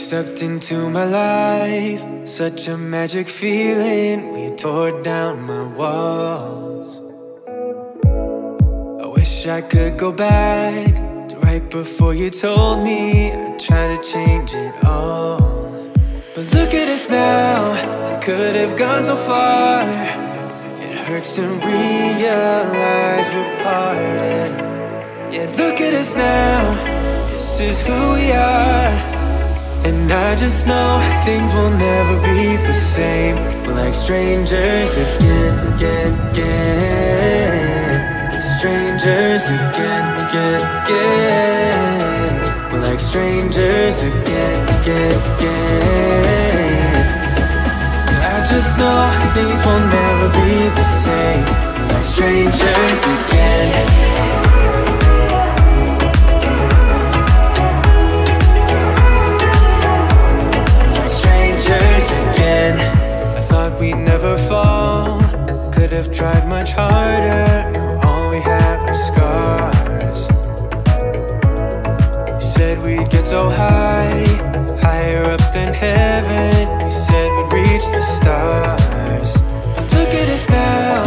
stepped into my life, such a magic feeling when you tore down my walls. I wish I could go back to right before you told me I'd try to change it all. But look at us now, I could have gone so far. It hurts to realize we're parted. Yeah, look at us now, this is who we are. And I just know things will never be the same. We're like strangers again. Strangers again. We're like strangers again. I just know things will never be the same. We're like strangers again. Again. I thought we'd never fall, could have tried much harder. Now all we have are scars. You said we'd get so high, higher up than heaven. You said we'd reach the stars. But look at us now,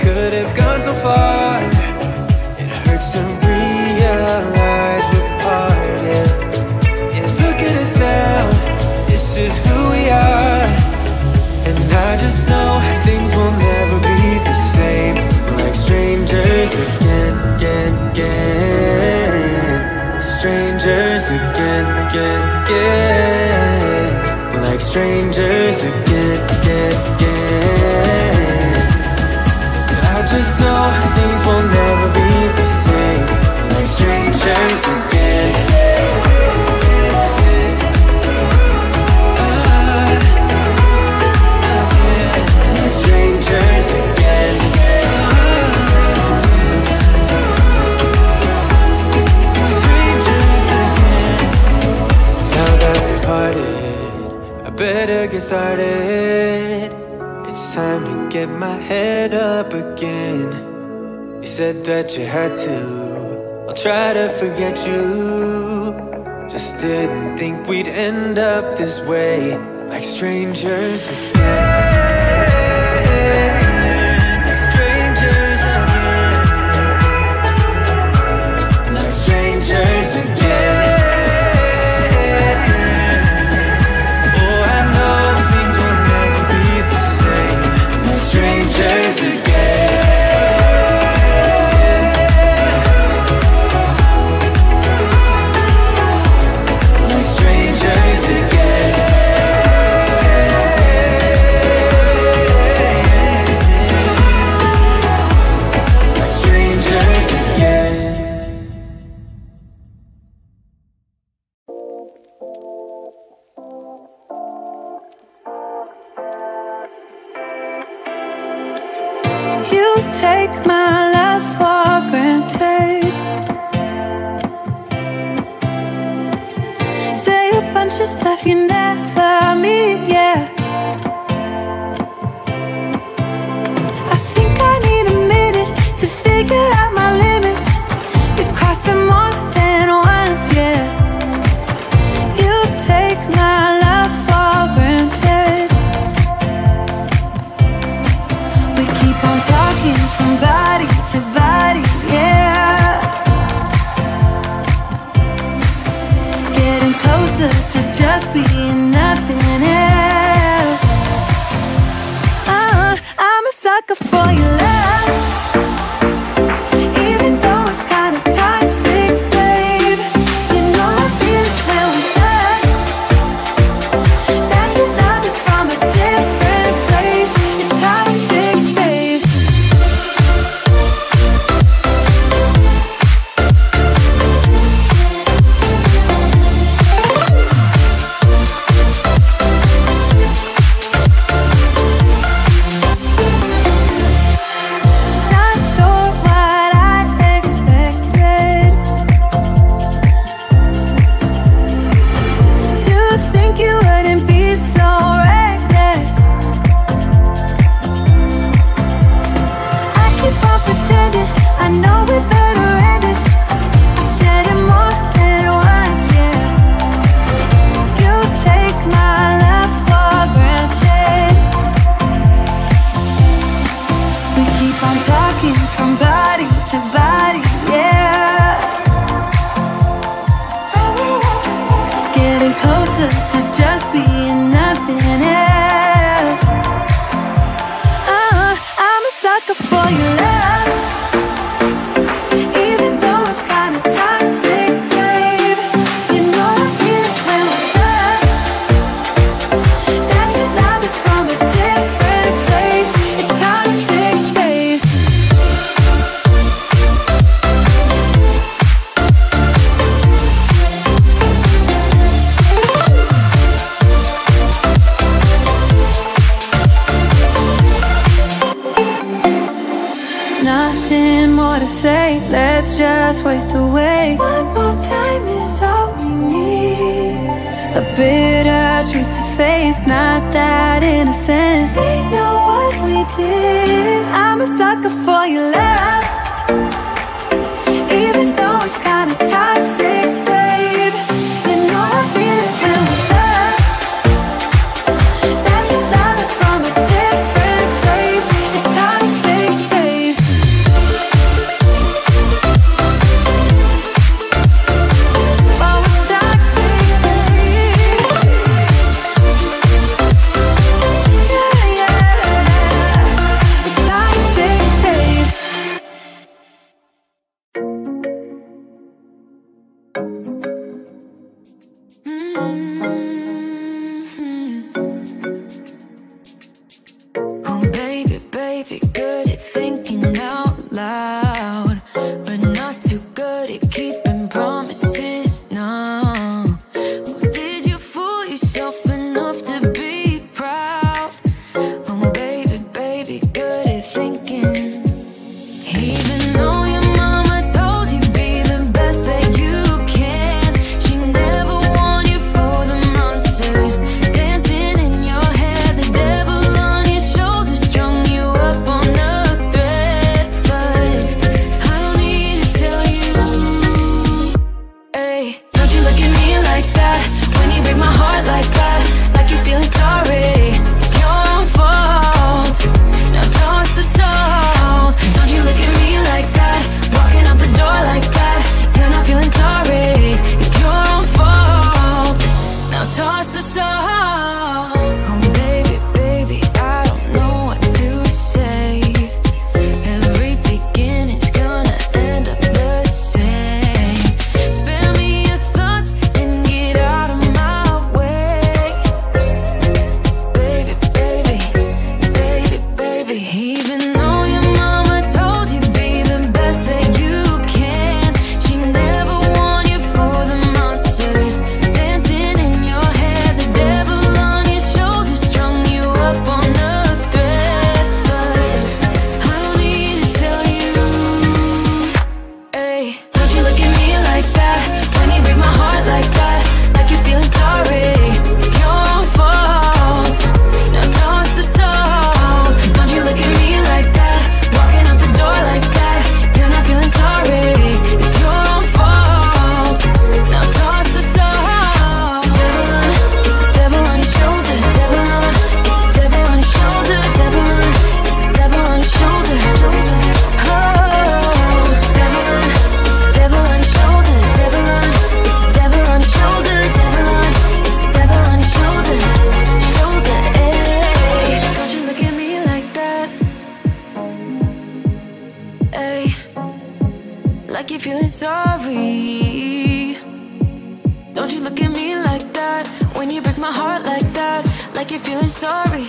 could have gone so far. It hurts to realize we're parted. Yeah, look at us now, this is who we are. And I just know things will never be the same. We're like strangers again. Strangers again. We're like strangers again. I just know things will never be the same. We're like strangers again. Strangers again. Strangers again. Now that we're parted, I better get started. It's time to get my head up again. You said that you had to, I'll try to forget you. Just didn't think we'd end up this way, like strangers again. Strangers again. Oh, I know things will never be the same. Strangers again. Strangers again. Strangers again. Take my love for granted. Say a bunch of stuff you never mean, yeah. I think I need a minute to figure out my limits. You cross them more than once, yeah. You take my love for granted. We keep on talking from body to body, yeah. Getting closer to just being nothing else. I'm a sucker for your love, even though it's kind of toxic, babe. You know I feel it when we touch. That your love is from a different place. It's toxic, babe. good to just be nothing else. I'm a sucker for your love, even though it's kinda toxic, babe. You know I feel it when we touch, that your love is from a different place. It's toxic, babe. Nothing more to say, let's just waste away. One more time is all we need. A bitter truth to face, not that innocent. We know what we did. I'm a sucker for your love, even though it's kinda toxic, babe. You know I feel it when we touch, that your love is from a different place. It's toxic, babe. Oh, it's toxic, babe. Yeah, yeah. It's toxic, babe. Oh, baby, baby, good at thinking out loud, but not too good at keeping promises, no. Oh, did you fool yourself enough to be proud? Oh, baby, baby, good at thinking. Even though your mama told you be the best that you can, she never warned you for the monsters dancing in your head. The devil on your shoulder strung you up on a thread. But I don't need to tell you, hey, don't you look at me like that when you break my heart like that, like you're feeling sorry. It's your own fault. Now toss the salt. Don't you look at me like that, walking out the door like that. You're not feeling sorry. It's your own fault. Now toss the salt. Oh, baby, baby, I don't know what to say. Every beginning's gonna end up the same. Spare me your thoughts and get out of my way. Baby, baby, baby, baby. Even though your mama told you be the best that you can, she never warned you for the monsters dancing in your head. The devil on your shoulder strung you up on a thread. But I don't need to tell you, hey, don't you look at me like that when you break my heart like that, like you're feeling sorry. It's your own fault. Now toss the salt. Don't you look at me like that, walking out the door like that. You're not feeling sorry. It's your own fault. Now toss the salt. It's a devil on your shoulder. Devil on, it's a devil on your shoulder. Devil on, it's a devil on your shoulder. Oh, devil on, it's a devil on your shoulder. Devil on, it's a devil on your shoulder. Devil on, it's a devil on your shoulder. Shoulder, hey. Don't you look at me like that, hey, like you're feeling sorry. Don't you look at me like that when you break my heart like that, like you're feeling sorry.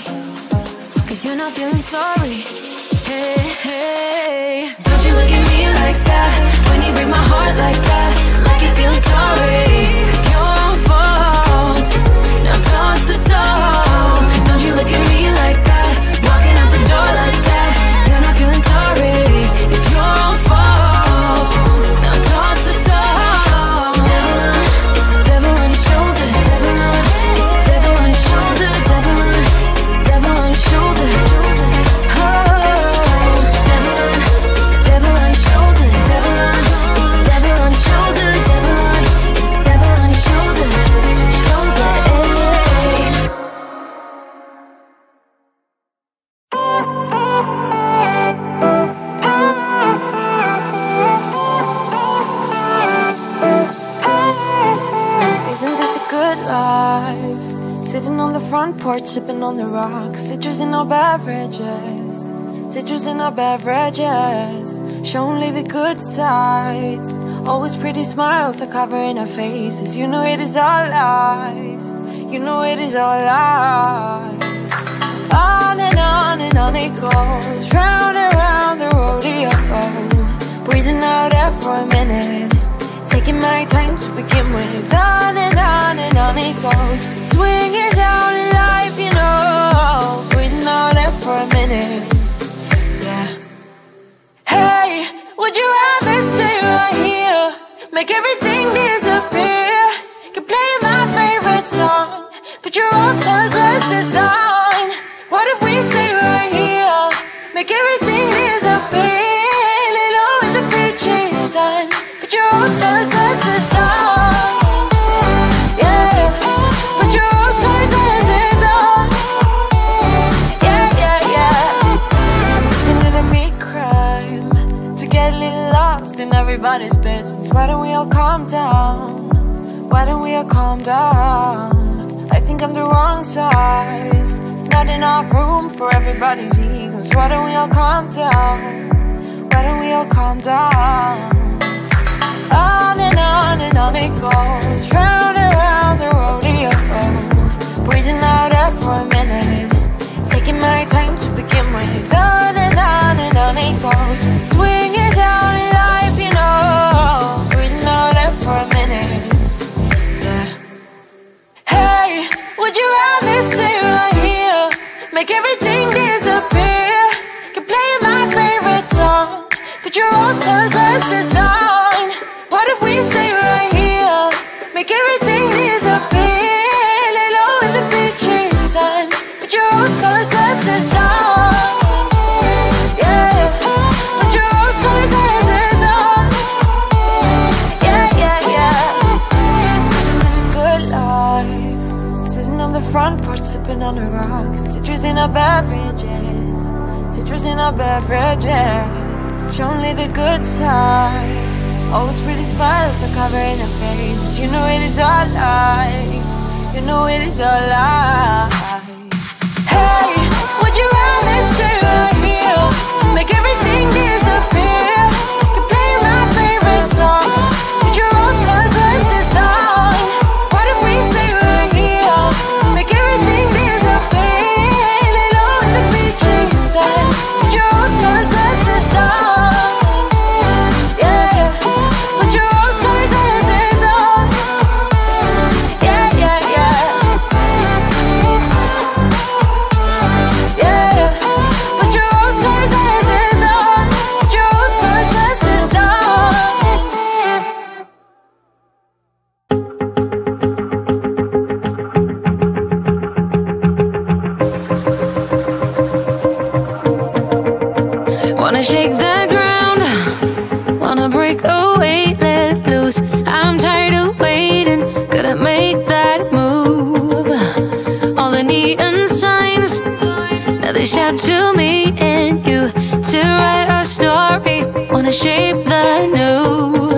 Cause you're not feeling sorry. Hey, hey. Don't you look at me like that when you break my heart like that, like you're feeling sorry. It's your own fault. Now toss the salt. Don't you look at me like that, walking out the door like that. You're not feeling sorry. It's your own fault. Now toss the salt. Devil on, it's a devil on your shoulder. Devil on, it's a devil on your shoulder. Devil on, it's a devil on your shoulder. Oh, devil on, it's a devil on your shoulder. Devil on, it's a devil on your shoulder. Devil on, front porch, sipping on the rocks. Citrus in our beverages, citrus in our beverages. Show only the good sides. Always pretty smiles are covering our faces. You know it is all lies. You know it is all lies. On and on and on it goes, round and round the rodeo. Breathing out air for a minute, taking my time to begin with. On and on and on it goes, swinging down in life, you know. Breathing out air for a minute, yeah. Hey, would you rather stay right here, make everything disappear? Could play my favorite song, put your rose-colored glasses on. What if we stay right here, make everything disappear? Lay low in the beaching sun, put your rose-colored glasses on. Yeah, put your rose-colored glasses on. Yeah, yeah, yeah. Listening to me crime, to get a little lost in everybody's business. Why don't we all calm down? Why don't we all calm down? I think I'm the wrong size, not enough room for everybody's egos. Why don't we all calm down? Why don't we all calm down? On and on and on it goes, round and round the rodeo. Breathing out air for a minute, taking my time to begin with. On and on and on it goes, swinging down in life, you know. Breathing out air for a minute, yeah. Hey, would you rather stay right here, make everything disappear? Can play my favorite song, put your rose-colored glasses on. What if we stay right here, make everything disappear? Lay low in the beaching sun, put your rose-colored glasses on. Yeah, put your rose-colored glasses on. Yeah, yeah, yeah. It's a good life, sitting on the front porch, sipping on the rocks. Citrus in our beverages, citrus in our beverages. Show only the good sides. Always pretty smiles that covering our faces. You know it is all lies. You know it is all lies. Hey, would you rather stay right here, make everything disappear? Can play my favorite song, put your rose-colored glasses on. What if we stay right here, make everything disappear? Lay low in the beaching sun, put your rose-colored glasses on. Wanna shake the ground, wanna break away, let loose. I'm tired of waiting, gotta make that move. All the neon signs, now they shout to me and you to write our story. Wanna shape the new.